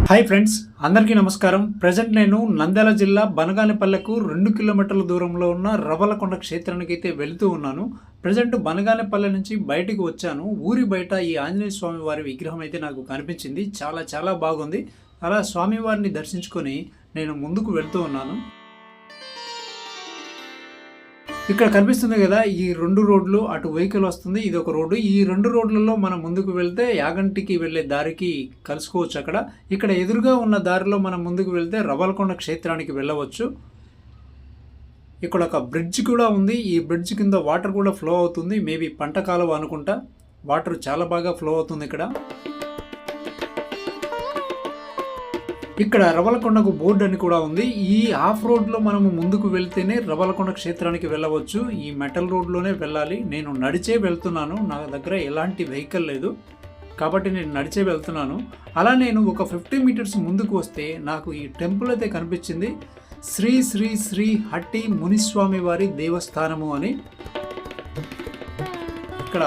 Hi friends, అందరికీ నమస్కారం. Present నేను నంద్యాల జిల్లా బనగానపల్లెకు 2 కిలోమీటర్ల దూరంలో ఉన్న రవ్వలకొండ క్షేత్రానికి అయితే వెళుతూ ఉన్నాను. ప్రజెంట్ బనగానపల్లె నుంచి బయటికి వచ్చాను. ఊరి బయట ఈ ఆంజనేయ స్వామి వారి విగ్రహం అయితే నాకు కనిపించింది. చాలా బాగుంది. అలా స్వామివారిని దర్శించుకొని నేను ముందుకు వెళ్తూ ఉన్నాను. ఇక్కడ కనిపిస్తుంది కదా, ఈ 2 రోడ్లు, అటు వెహికల్ వస్తుంది, ఇది ఒక రోడ్డు. ఈ 2 రోడ్లలో మనం ముందుకు వెళ్తే యాగంటికి వెళ్ళే దారికి కలుసుకోవచ్చు. ఇక్కడ ఎదురుగా ఉన్న దారిలో మనం ముందుకు వెళ్తే రవ్వలకొండ క్షేత్రానికి వెళ్ళవచ్చు. ఇక్కడ ఒక బ్రిడ్జ్ కూడా ఉంది. ఈ బ్రిడ్జ్ కింద వాటర్ కూడా ఫ్లో అవుతుంది. మేబీ పంట కాలువ అనుకుంటా. వాటర్ చాలా బాగా ఫ్లో అవుతుంది ఇక్కడ రవ్వలకొండకు బోర్డు అని కూడా ఉంది. ఈ ఆఫ్ రోడ్లో మనము ముందుకు వెళ్తేనే రవ్వలకొండ క్షేత్రానికి వెళ్ళవచ్చు. ఈ మెటల్ రోడ్లోనే వెళ్ళాలి. నేను నడిచే వెళ్తున్నాను. నా దగ్గర ఎలాంటి వెహికల్ లేదు కాబట్టి నేను నడిచే వెళ్తున్నాను. అలా నేను ఒక 50 మీటర్స్ ముందుకు వస్తే నాకు ఈ టెంపుల్ అయితే కనిపించింది. శ్రీ శ్రీ శ్రీ హట్టి మునిస్వామి వారి దేవస్థానము అని. ఇక్కడ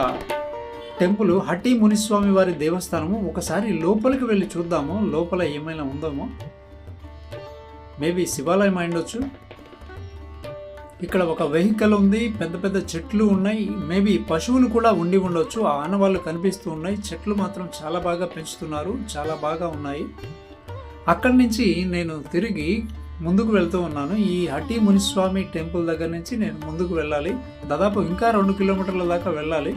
టెంపుల్ హట్టి మునిస్వామి వారి దేవస్థానము. ఒకసారి లోపలికి వెళ్ళి చూద్దాము, లోపల ఏమైనా ఉందామో. మేబీ శివాలయం అయిండొచ్చు. ఇక్కడ ఒక వెహికల్ ఉంది, పెద్ద చెట్లు ఉన్నాయి. మేబీ పశువులు కూడా ఉండి ఉండొచ్చు. ఆ ఆనవాళ్ళు కనిపిస్తూ ఉన్నాయి. చెట్లు మాత్రం చాలా బాగా పెంచుతున్నారు, చాలా బాగా ఉన్నాయి. అక్కడి నుంచి నేను తిరిగి ముందుకు వెళ్తూ ఉన్నాను. ఈ హట్టి మునిస్వామి టెంపుల్ దగ్గర నుంచి నేను ముందుకు వెళ్ళాలి. దాదాపు ఇంకా 2 కిలోమీటర్ల దాకా వెళ్ళాలి.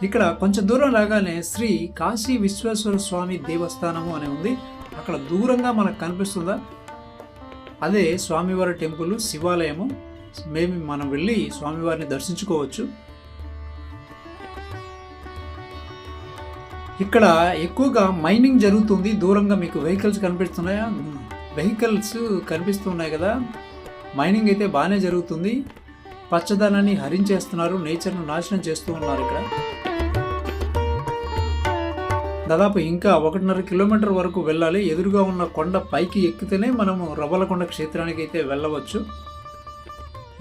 ఇక్కడ కొంచెం దూరం రాగానే శ్రీ కాశీ విశ్వేశ్వర స్వామి దేవస్థానము అని ఉంది. అక్కడ దూరంగా మనకు కనిపిస్తుందా, అదే స్వామివారి టెంపుల్, శివాలయము. మనం వెళ్ళి స్వామివారిని దర్శించుకోవచ్చు. ఇక్కడ ఎక్కువగా మైనింగ్ జరుగుతుంది. దూరంగా మీకు వెహికల్స్ కనిపిస్తున్నాయా? వెహికల్స్ కనిపిస్తున్నాయి కదా. మైనింగ్ అయితే బాగానే జరుగుతుంది. పచ్చదనాన్ని హరించేస్తున్నారు, నేచర్ను నాశనం చేస్తూ ఉన్నారు. ఇక్కడ దాదాపు ఇంకా 1.5 కిలోమీటర్ వరకు వెళ్ళాలి. ఎదురుగా ఉన్న కొండ పైకి ఎక్కితేనే మనము రవ్వలకొండ క్షేత్రానికి అయితే వెళ్ళవచ్చు.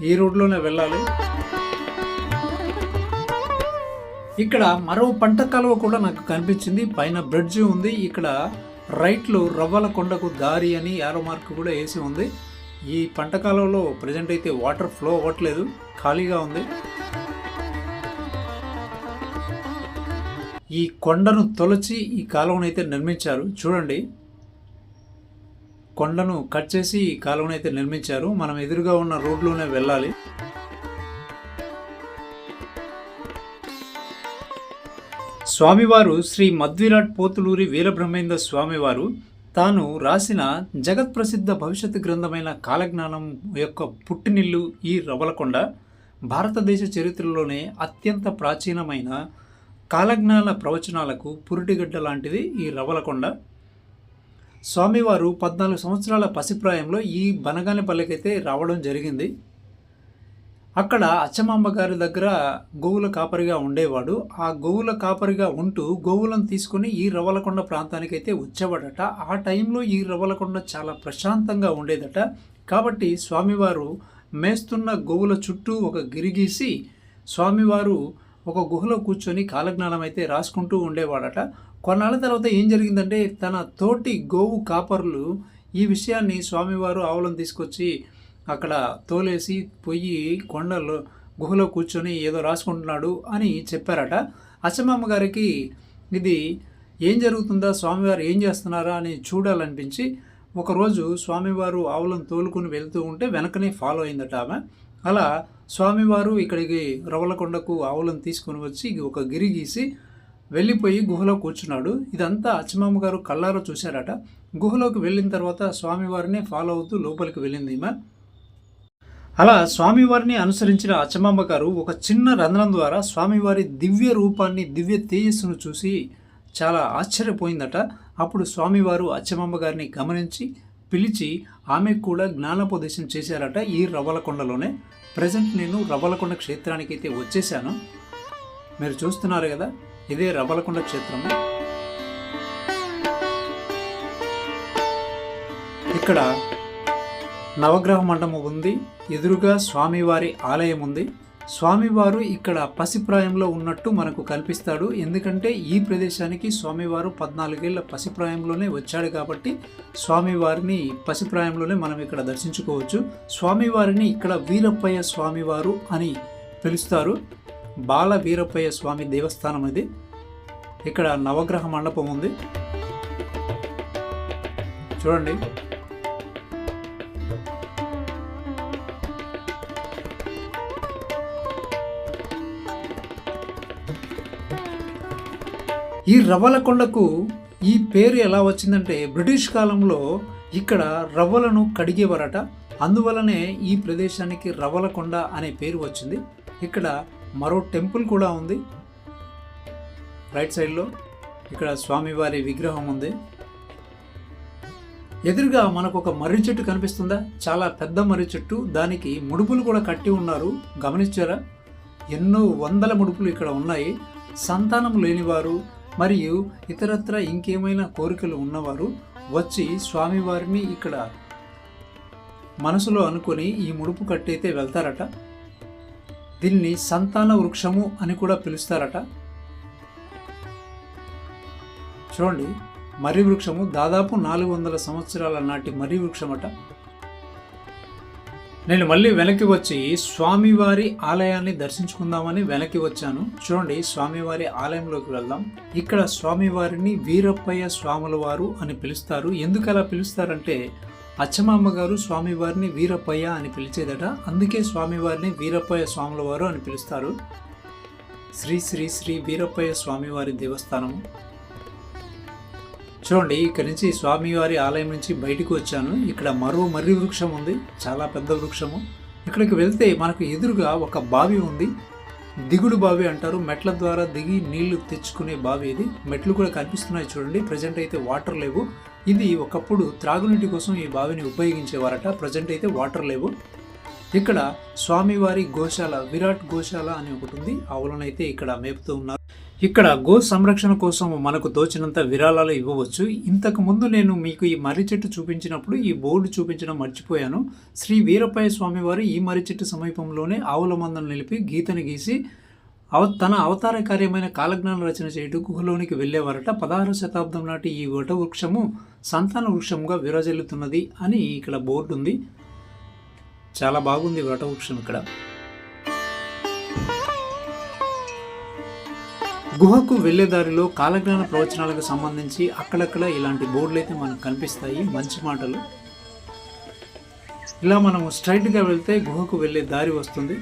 ఈ రోడ్లోనే వెళ్ళాలి. ఇక్కడ మరో పంట కాలువ కూడా నాకు కనిపించింది. పైన బ్రిడ్జ్ ఉంది. ఇక్కడ రైట్లో రవ్వలకొండకు దారి అని యారో మార్క్ కూడా వేసి ఉంది. ఈ పంట కాలువలో ప్రజెంట్ అయితే వాటర్ ఫ్లో అవ్వట్లేదు, ఖాళీగా ఉంది. ఈ కొండను తొలచి ఈ కాలువను అయితే నిర్మించారు. చూడండి, కొండను కట్ చేసి ఈ కాలువను అయితే నిర్మించారు. మనం ఎదురుగా ఉన్న రోడ్లోనే వెళ్ళాలి. స్వామివారు శ్రీ మధ్విరాట్ పోతులూరి వీరబ్రహ్మేంద్ర స్వామివారు తాను రాసిన జగత్ప్రసిద్ధ భవిష్యత్తు గ్రంథమైన కాలజ్ఞానం యొక్క పుట్టినిల్లు ఈ రవ్వలకొండ. భారతదేశ చరిత్రలోనే అత్యంత ప్రాచీనమైన కాలజ్ఞాన ప్రవచనాలకు పురిటిగడ్డ లాంటిది ఈ రవ్వలకొండ. స్వామివారు 14 సంవత్సరాల పసిప్రాయంలో ఈ బనగానపల్లెకైతే రావడం జరిగింది. అక్కడ అచ్చమాంబ గారి దగ్గర గోవుల కాపరిగా ఉండేవాడు. ఆ గోవుల కాపరిగా ఉంటూ గోవులను తీసుకుని ఈ రవ్వలకొండ ప్రాంతానికైతే వచ్చేవాడట. ఆ టైంలో ఈ రవ్వలకొండ చాలా ప్రశాంతంగా ఉండేదట. కాబట్టి స్వామివారు మేస్తున్న గోవుల చుట్టూ ఒక గిరిగీసి స్వామివారు ఒక గుహలో కూర్చొని కాలజ్ఞానం అయితే రాసుకుంటూ ఉండేవాడట. కొన్నాళ్ళ తర్వాత ఏం జరిగిందంటే, తన తోటి గోవు కాపరులు ఈ విషయాన్ని స్వామివారు ఆవులను తీసుకొచ్చి అక్కడ తోలేసి పొయ్యి కొండలో గుహలో కూర్చొని ఏదో రాసుకుంటున్నాడు అని చెప్పారట. అచ్చమ్మ గారికి ఇది ఏం జరుగుతుందా, స్వామివారు ఏం చేస్తున్నారా అని చూడాలనిపించి ఒకరోజు స్వామివారు ఆవులను తోలుకుని వెళ్తూ ఉంటే వెనకనే ఫాలో అయిందట ఆమె. అలా స్వామివారు ఇక్కడికి రవ్వలకొండకు ఆవులను తీసుకొని వచ్చి ఒక గిరి గీసి వెళ్ళిపోయి గుహలో కూర్చున్నాడు. ఇదంతా అచ్చమ్మ గారు కళ్ళారో చూశారట. గుహలోకి వెళ్ళిన తర్వాత స్వామివారిని ఫాలో అవుతూ లోపలికి వెళ్ళింది ఈమె. అలా స్వామివారిని అనుసరించిన అచ్చమ్మ గారు ఒక చిన్న రంధ్రం ద్వారా స్వామివారి దివ్య రూపాన్ని, దివ్య తేజస్సును చూసి చాలా ఆశ్చర్యపోయిందట. అప్పుడు స్వామివారు అచ్చమ్మ గారిని గమనించి పిలిచి ఆమెకు కూడా జ్ఞానోపదేశం చేశారట ఈ రవ్వలకొండలోనే. ప్రజెంట్ నేను రవ్వలకొండ క్షేత్రానికి అయితే వచ్చేసాను. మీరు చూస్తున్నారు కదా, ఇదే రవ్వలకొండ క్షేత్రము. ఇక్కడ నవగ్రహ మండపం ఉంది, ఎదురుగా స్వామివారి ఆలయం ఉంది. స్వామివారు ఇక్కడ పసిప్రాయంలో ఉన్నట్టు మనకు కల్పిస్తాడు. ఎందుకంటే ఈ ప్రదేశానికి స్వామివారు 14 ఏళ్ల పసిప్రాయంలోనే వచ్చాడు కాబట్టి స్వామివారిని పసిప్రాయంలోనే మనం ఇక్కడ దర్శించుకోవచ్చు. స్వామివారిని ఇక్కడ వీరప్పయ్య స్వామివారు అని పిలుస్తారు. బాల వీరప్పయ్య స్వామి దేవస్థానం ఇది. ఇక్కడ నవగ్రహ మండపం ఉంది చూడండి. ఈ రవ్వలకొండకు ఈ పేరు ఎలా వచ్చిందంటే బ్రిటిష్ కాలంలో ఇక్కడ రవ్వలను కడిగేవారట. అందువలనే ఈ ప్రదేశానికి రవ్వలకొండ అనే పేరు వచ్చింది. ఇక్కడ మరో టెంపుల్ కూడా ఉంది రైట్ సైడ్లో. ఇక్కడ స్వామివారి విగ్రహం ఉంది. ఎదురుగా మనకు ఒక మర్రి చెట్టు కనిపిస్తుందా? చాలా పెద్ద మర్రి చెట్టు. దానికి ముడుపులు కూడా కట్టి ఉన్నారు. గమనించారా? ఎన్నో వందల ముడుపులు ఇక్కడ ఉన్నాయి. సంతానం లేనివారు మరియు ఇతరత్ర ఇంకేమైనా కోరికలు ఉన్నవారు వచ్చి స్వామివారిని ఇక్కడ మనసులో అనుకొని ఈ ముడుపు కట్టయితే వెళ్తారట. దీన్ని సంతాన వృక్షము అని కూడా పిలుస్తారట. చూడండి, మర్రి వృక్షము దాదాపు 400 సంవత్సరాల నాటి మర్రి వృక్షమట. నేను మళ్ళీ వెనక్కి వచ్చి స్వామివారి ఆలయాన్ని దర్శించుకుందామని వెనక్కి వచ్చాను. చూడండి, స్వామివారి ఆలయంలోకి వెళ్దాం. ఇక్కడ స్వామివారిని వీరప్పయ్య స్వాముల వారు అని పిలుస్తారు. ఎందుకు అలా పిలుస్తారంటే అచ్చమాంబ గారు స్వామివారిని వీరప్పయ్య అని పిలిచేదట. అందుకే స్వామివారిని వీరప్పయ్య స్వాముల వారు అని పిలుస్తారు. శ్రీ శ్రీ శ్రీ వీరప్పయ్య స్వామివారి దేవస్థానము. చూడండి, ఇక్కడి నుంచి స్వామివారి ఆలయం నుంచి బయటకు వచ్చాను. ఇక్కడ మరో మర్రి వృక్షం ఉంది, చాలా పెద్ద వృక్షము. ఇక్కడికి వెళ్తే మనకు ఎదురుగా ఒక బావి ఉంది. దిగుడు బావి అంటారు. మెట్ల ద్వారా దిగి నీళ్లు తెచ్చుకునే బావి ఇది. మెట్లు కూడా కనిపిస్తున్నాయి చూడండి. ప్రజెంట్ అయితే వాటర్ లేవు. ఇది ఒకప్పుడు త్రాగునీటి కోసం ఈ బావిని ఉపయోగించేవారట. ప్రజెంట్ అయితే వాటర్ లేవు. ఇక్కడ స్వామివారి గోశాల, విరాట్ గోశాల అని ఒకటి ఉంది. ఆవులనైతే ఇక్కడ మేపుతూ ఉన్నారు. ఇక్కడ గో సంరక్షణ కోసం మనకు తోచినంత విరాళాలు ఇవ్వవచ్చు. ఇంతకు ముందు నేను మీకు ఈ మర్రి చెట్టు చూపించినప్పుడు ఈ బోర్డు చూపించడం మర్చిపోయాను. శ్రీ వీరప్పయ్య స్వామివారు ఈ మర్రి చెట్టు సమీపంలోనే ఆవుల మందను నిలిపి గీతని గీసి తన అవతార కార్యమైన కాలజ్ఞాన రచన చేయుటకు గుహలోనికి వెళ్ళేవారట. 16వ శతాబ్దం నాటి ఈ వట వృక్షము సంతాన వృక్షముగా విరాజిల్లుతున్నది అని ఇక్కడ బోర్డు ఉంది. చాలా బాగుంది వట వృక్షం. ఇక్కడ గుహకు వెళ్లే దారిలో కాలజ్ఞాన ప్రవచనాలకు సంబంధించి అక్కడక్కడ ఇలాంటి బోర్డులు అయితే మనకు కనిపిస్తాయి. మంచి మాటలు. ఇలా మనం స్ట్రైట్గా వెళ్తే గుహకు వెళ్ళే దారి వస్తుంది.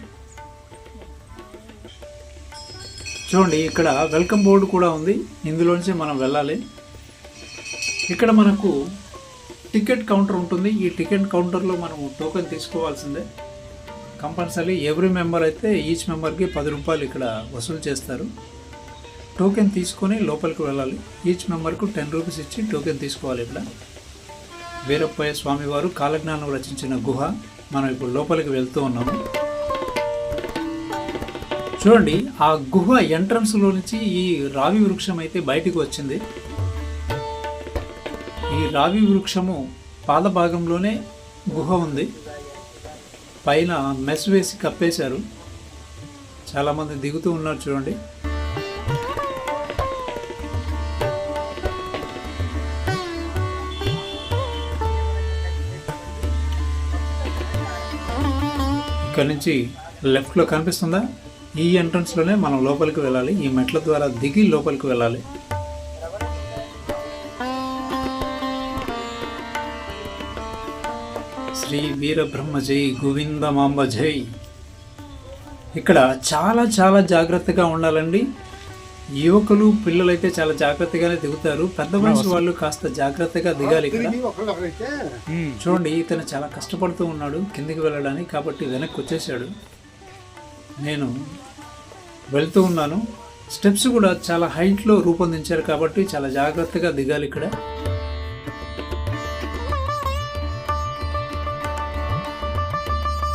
చూడండి, ఇక్కడ వెల్కమ్ బోర్డు కూడా ఉంది. ఇందులోంచి మనం వెళ్ళాలి. ఇక్కడ మనకు టికెట్ కౌంటర్ ఉంటుంది. ఈ టికెట్ కౌంటర్లో మనం టోకెన్ తీసుకోవాల్సిందే కంపల్సరీ. ఎవ్రీ మెంబర్ అయితే ఈచ్ మెంబర్కి 10 రూపాయలు ఇక్కడ వసూలు చేస్తారు. టోకెన్ తీసుకొని లోపలికి వెళ్ళాలి. ఈచ్ మెంబర్కు 10 రూపీస్ ఇచ్చి టోకెన్ తీసుకోవాలి. ఇక్కడ వీరప్పయ్య స్వామివారు కాలజ్ఞానం రచించిన గుహ. మనం ఇప్పుడు లోపలికి వెళ్తూ ఉన్నాము. చూడండి, ఆ గుహ ఎంట్రన్స్లో నుంచి ఈ రావి వృక్షం అయితే బయటికి వచ్చింది. ఈ రావి వృక్షము పాద భాగంలోనే గుహ ఉంది. పైన మెస్ వేసి కప్పేశారు. చాలామంది దిగుతూ ఉన్నారు చూడండి. ఇక్కడ నుంచి లెఫ్ట్లో కనిపిస్తుందా? ఈ ఎంట్రన్స్లోనే మనం లోపలికి వెళ్ళాలి. ఈ మెట్ల ద్వారా దిగి లోపలికి వెళ్ళాలి. శ్రీ వీరబ్రహ్మ జై, గోవిందమాంబ జై. ఇక్కడ చాలా చాలా జాగ్రత్తగా ఉండాలండి. యువకులు పిల్లలైతే చాలా జాగ్రత్తగానే దిగుతారు. పెద్ద వయసు వాళ్ళు కాస్త జాగ్రత్తగా దిగాలి. ఇక్కడ చూడండి, ఇతను చాలా కష్టపడుతూ ఉన్నాడు కిందికి వెళ్ళడానికి. కాబట్టి వెనక్కి వచ్చేసాడు. నేను వెళ్తూ ఉన్నాను. స్టెప్స్ కూడా చాలా హైట్లో రూపొందించారు కాబట్టి చాలా జాగ్రత్తగా దిగాలి. ఇక్కడ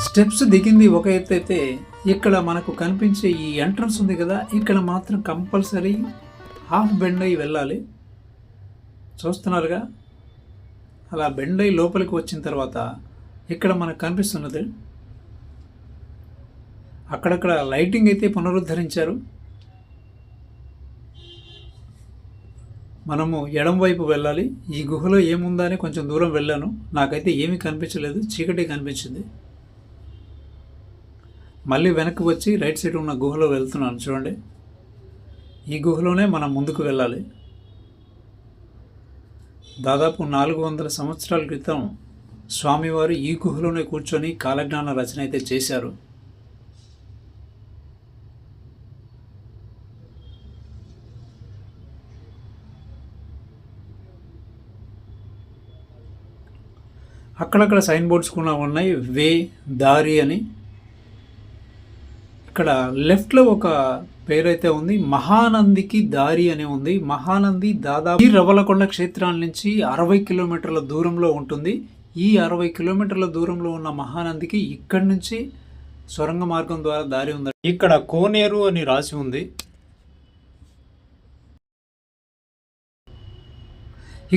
స్టెప్స్ దిగింది ఒక ఎత్తు అయితే, ఇక్కడ మనకు కనిపించే ఈ ఎంట్రన్స్ ఉంది కదా, ఇక్కడ మాత్రం కంపల్సరీ హాఫ్ బెండ్ అయ్యి వెళ్ళాలి. చూస్తున్నారుగా, అలా బెండ్ అయ్యి లోపలికి వచ్చిన తర్వాత ఇక్కడ మనకు కనిపిస్తున్నది అక్కడక్కడ లైటింగ్ అయితే పునరుద్ధరించారు. మనము ఎడం వైపు వెళ్ళాలి. ఈ గుహలో ఏముందా అని కొంచెం దూరం వెళ్ళాను. నాకైతే ఏమీ కనిపించలేదు, చీకటి కనిపించింది. మళ్ళీ వెనక్కి వచ్చి రైట్ సైడ్ ఉన్న గుహలో వెళ్తున్నాను. చూడండి, ఈ గుహలోనే మనం ముందుకు వెళ్ళాలి. దాదాపు 400 సంవత్సరాల క్రితం స్వామివారు ఈ గుహలోనే కూర్చొని కాలజ్ఞాన రచన అయితే చేశారు. అక్కడక్కడ సైన్ బోర్డ్స్ కూడా ఉన్నాయి, వే, దారి అని. ఇక్కడ లెఫ్ట్లో ఒక పేరైతే ఉంది, మహానందికి దారి అని ఉంది. మహానంది దాదాపు ఈ రవలకొండ క్షేత్రాల నుంచి 60 కిలోమీటర్ల దూరంలో ఉంటుంది. ఈ 60 కిలోమీటర్ల దూరంలో ఉన్న మహానందికి ఇక్కడి నుంచి సొరంగ మార్గం ద్వారా దారి ఉంది. ఇక్కడ కోనేరు అని రాసి ఉంది.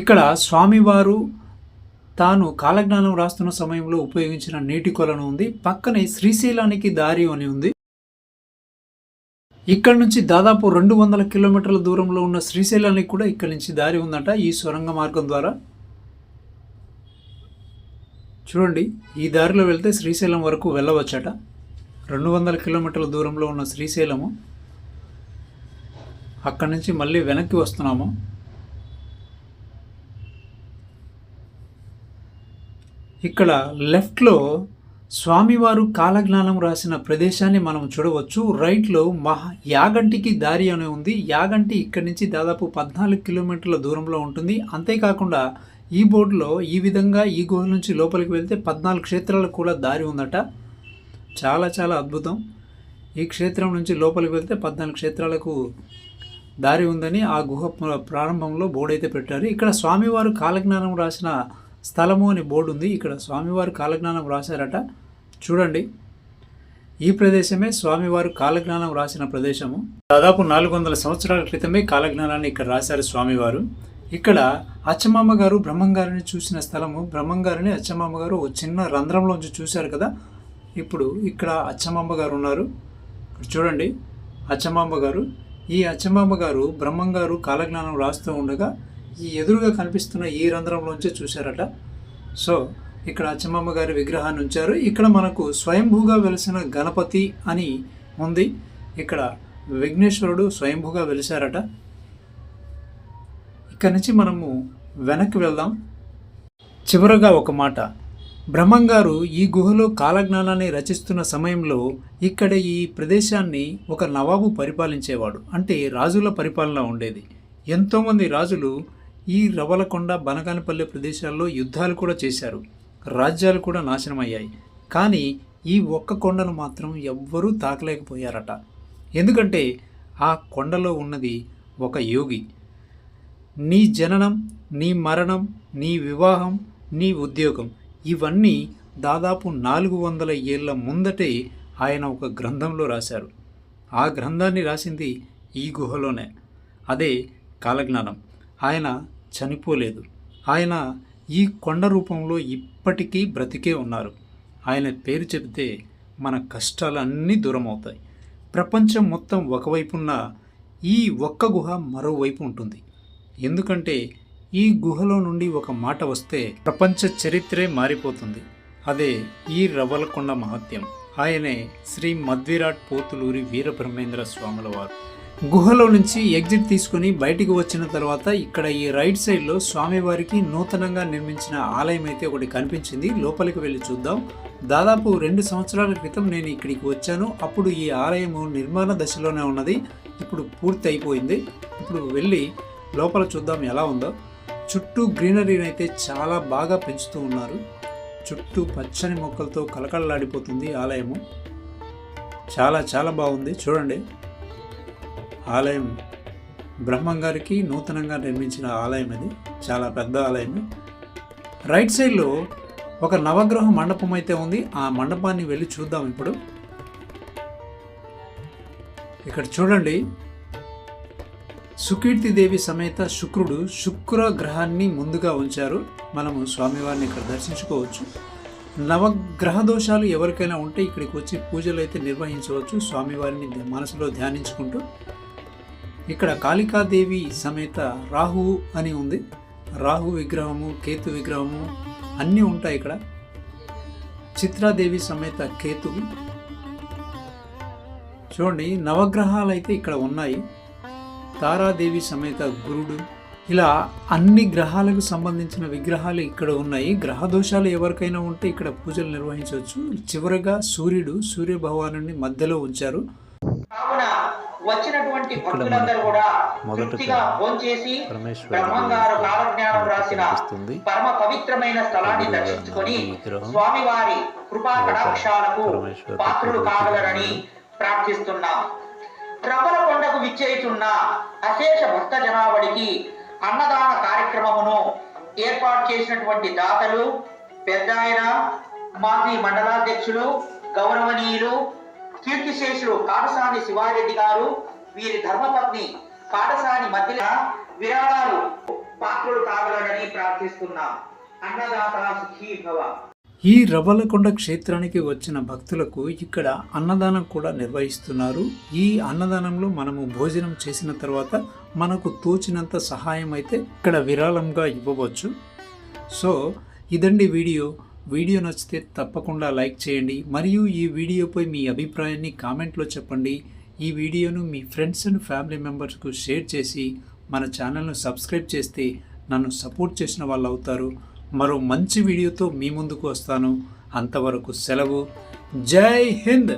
ఇక్కడ స్వామివారు తాను కాలజ్ఞానం రాస్తున్న సమయంలో ఉపయోగించిన నీటి కొలను ఉంది. పక్కనే శ్రీశైలానికి దారి అని ఉంది. ఇక్కడ నుంచి దాదాపు 200 కిలోమీటర్ల దూరంలో ఉన్న శ్రీశైలానికి కూడా ఇక్కడ నుంచి దారి ఉందట ఈ సొరంగ మార్గం ద్వారా. చూడండి, ఈ దారిలో వెళ్తే శ్రీశైలం వరకు వెళ్ళవచ్చట. 200 కిలోమీటర్ల దూరంలో ఉన్న శ్రీశైలము. అక్కడి నుంచి మళ్ళీ వెనక్కి వస్తున్నాము. ఇక్కడ లెఫ్ట్లో స్వామివారు కాలజ్ఞానం రాసిన ప్రదేశాన్ని మనం చూడవచ్చు. రైట్లో యాగంటికి దారి అని ఉంది. యాగంటి ఇక్కడి నుంచి దాదాపు 14 కిలోమీటర్ల దూరంలో ఉంటుంది. అంతేకాకుండా ఈ బోర్డులో ఈ విధంగా ఈ గుహ నుంచి లోపలికి వెళ్తే 14 క్షేత్రాలకు కూడా దారి ఉందట. చాలా చాలా అద్భుతం. ఈ క్షేత్రం నుంచి లోపలికి వెళ్తే 14 క్షేత్రాలకు దారి ఉందని ఆ గుహ ప్రారంభంలో బోర్డు అయితే పెట్టారు. ఇక్కడ స్వామివారు కాలజ్ఞానం రాసిన స్థలము అని బోర్డు ఉంది. ఇక్కడ స్వామివారు కాలజ్ఞానం రాశారట. చూడండి, ఈ ప్రదేశమే స్వామివారు కాలజ్ఞానం రాసిన ప్రదేశము. దాదాపు 400 సంవత్సరాల క్రితమే కాలజ్ఞానాన్ని ఇక్కడ రాశారు స్వామివారు. ఇక్కడ అచ్చమాంబ గారు బ్రహ్మంగారిని చూసిన స్థలము. బ్రహ్మంగారిని అచ్చమాంబ గారు ఒక చిన్న రంధ్రంలోంచి చూశారు కదా. ఇప్పుడు ఇక్కడ అచ్చమాంబ గారు ఉన్నారు. చూడండి, అచ్చమాంబ గారు. ఈ అచ్చమాంబ గారు బ్రహ్మంగారు కాలజ్ఞానం రాస్తూ ఉండగా ఈ ఎదురుగా కనిపిస్తున్న ఈ రంధ్రంలోంచే చూశారట. సో ఇక్కడ అచ్చమాంబ గారి విగ్రహాన్ని ఉంచారు. ఇక్కడ మనకు స్వయంభూగా వెలిసిన గణపతి అని ఉంది. ఇక్కడ విఘ్నేశ్వరుడు స్వయంభూగా వెలిశారట. ఇక్కడి నుంచి మనము వెనక్కి వెళ్దాం. చివరగా ఒక మాట, బ్రహ్మంగారు ఈ గుహలో కాలజ్ఞానాన్ని రచిస్తున్న సమయంలో ఇక్కడ ఈ ప్రదేశాన్ని ఒక నవాబు పరిపాలించేవాడు. అంటే రాజుల పరిపాలన ఉండేది. ఎంతోమంది రాజులు ఈ రవలకొండ, బనగానపల్లె ప్రదేశాల్లో యుద్ధాలు కూడా చేశారు. రాజ్యాలు కూడా నాశనమయ్యాయి. కానీ ఈ ఒక్క కొండను మాత్రం ఎవ్వరూ తాకలేకపోయారట. ఎందుకంటే ఆ కొండలో ఉన్నది ఒక యోగి. నీ జననం, నీ మరణం, నీ వివాహం, నీ ఉద్యోగం ఇవన్నీ దాదాపు 400 ఏళ్ల ముందటే ఆయన ఒక గ్రంథంలో రాశారు. ఆ గ్రంథాన్ని రాసింది ఈ గుహలోనే. అదే కాలజ్ఞానం. ఆయన చనిపోలేదు. ఆయన ఈ కొండ రూపంలో ఇప్పటికీ బ్రతికే ఉన్నారు. ఆయన పేరు చెబితే మన కష్టాలన్నీ దూరం అవుతాయి. ప్రపంచం మొత్తం ఒకవైపున్న ఈ ఒక్క గుహ మరోవైపు ఉంటుంది. ఎందుకంటే ఈ గుహలో నుండి ఒక మాట వస్తే ప్రపంచ చరిత్రే మారిపోతుంది. అదే ఈ రవలకొండ మహత్యం. ఆయనే శ్రీ మధ్విరాట్ పోతులూరి వీరబ్రహ్మేంద్ర స్వాముల వారు. గుహలో నుంచి ఎగ్జిట్ తీసుకుని బయటికి వచ్చిన తర్వాత ఇక్కడ ఈ రైట్ సైడ్లో స్వామివారికి నూతనంగా నిర్మించిన ఆలయం అయితే ఒకటి కనిపించింది. లోపలికి వెళ్ళి చూద్దాం. దాదాపు 2 సంవత్సరాల క్రితం నేను ఇక్కడికి వచ్చాను. అప్పుడు ఈ ఆలయము నిర్మాణ దశలోనే ఉన్నది. ఇప్పుడు పూర్తి అయిపోయింది. ఇప్పుడు వెళ్ళి లోపల చూద్దాం ఎలా ఉందో. చుట్టూ గ్రీనరీని అయితే చాలా బాగా పెంచుతూ ఉన్నారు. చుట్టూ పచ్చని మొక్కలతో కలకలలాడిపోతుంది ఆలయము. చాలా చాలా బాగుంది. చూడండి, ఆలయం బ్రహ్మంగారికి నూతనంగా నిర్మించిన ఆలయం ఇది. చాలా పెద్ద ఆలయం. రైట్ సైడ్లో ఒక నవగ్రహ మండపం అయితే ఉంది. ఆ మండపాన్ని వెళ్ళి చూద్దాం ఇప్పుడు. ఇక్కడ చూడండి, సుకీర్తిదేవి సమేత శుక్రుడు శుక్ర గ్రహాన్ని ముందుగా ఉంచారు. మనము స్వామివారిని ఇక్కడ దర్శించుకోవచ్చు. నవగ్రహ దోషాలు ఎవరికైనా ఉంటే ఇక్కడికి వచ్చి పూజలు అయితే నిర్వహించవచ్చు స్వామివారిని మనసులో ధ్యానించుకుంటూ. ఇక్కడ కాళికాదేవి సమేత రాహువు అని ఉంది. రాహు విగ్రహము, కేతు విగ్రహము అన్నీ ఉంటాయి ఇక్కడ. చిత్రాదేవి సమేత కేతువు. చూడండి, నవగ్రహాలు అయితే ఇక్కడ ఉన్నాయి. తారాదేవి సమేత గురుడు. ఇలా అన్ని గ్రహాలకు సంబంధించిన విగ్రహాలు ఇక్కడ ఉన్నాయి. గ్రహ దోషాలు ఎవరికైనా ఉంటే ఇక్కడ పూజలు నిర్వహించవచ్చు. చివరగా సూర్య భగవాను మధ్యలో ఉంచారు. వచ్చినటువంటి భక్తులందరూ కూడా తృప్తిగా భోంచేసి బ్రహ్మంగారు కాలజ్ఞానం రాసిన పరమ పవిత్రమైన స్థలాన్ని దర్శించుకొని స్వామివారి కృపా కటాక్షాలకు పాత్రులు కాగలరని ప్రార్థిస్తున్నాం. రమణ కొండకు విచ్చేయుచున్న అశేష భక్త జనావళికి అన్నదాన కార్యక్రమమును ఏర్పాటు చేసినటువంటి దాతలు, పెద్దాయన, మాజీ మండలాధ్యక్షులు, గౌరవనీయులు కీర్తిశేషులు కాటసాని శివారెడ్డి గారు, వీరి ధర్మపత్ని కాటసాని మధ్య విరాళాలు పాత్రులు కాగలరని ప్రార్థిస్తున్నాం. అన్నదాత సుఖీ భవ. ఈ రవ్వలకొండ క్షేత్రానికి వచ్చిన భక్తులకు ఇక్కడ అన్నదానం కూడా నిర్వహిస్తున్నారు. ఈ అన్నదానంలో మనము భోజనం చేసిన తర్వాత మనకు తోచినంత సహాయం అయితే ఇక్కడ విరాళంగా ఇవ్వవచ్చు. సో ఇదండి వీడియో నచ్చితే తప్పకుండా లైక్ చేయండి. మరియు ఈ వీడియోపై మీ అభిప్రాయాన్ని కామెంట్లో చెప్పండి. ఈ వీడియోను మీ ఫ్రెండ్స్ అండ్ ఫ్యామిలీ మెంబర్స్కు షేర్ చేసి మన ఛానల్ను సబ్స్క్రైబ్ చేస్తే నన్ను సపోర్ట్ చేసిన వాళ్ళు అవుతారు. మరో మంచి వీడియోతో మీ ముందుకు వస్తాను. అంతవరకు సెలవు. జై హింద్.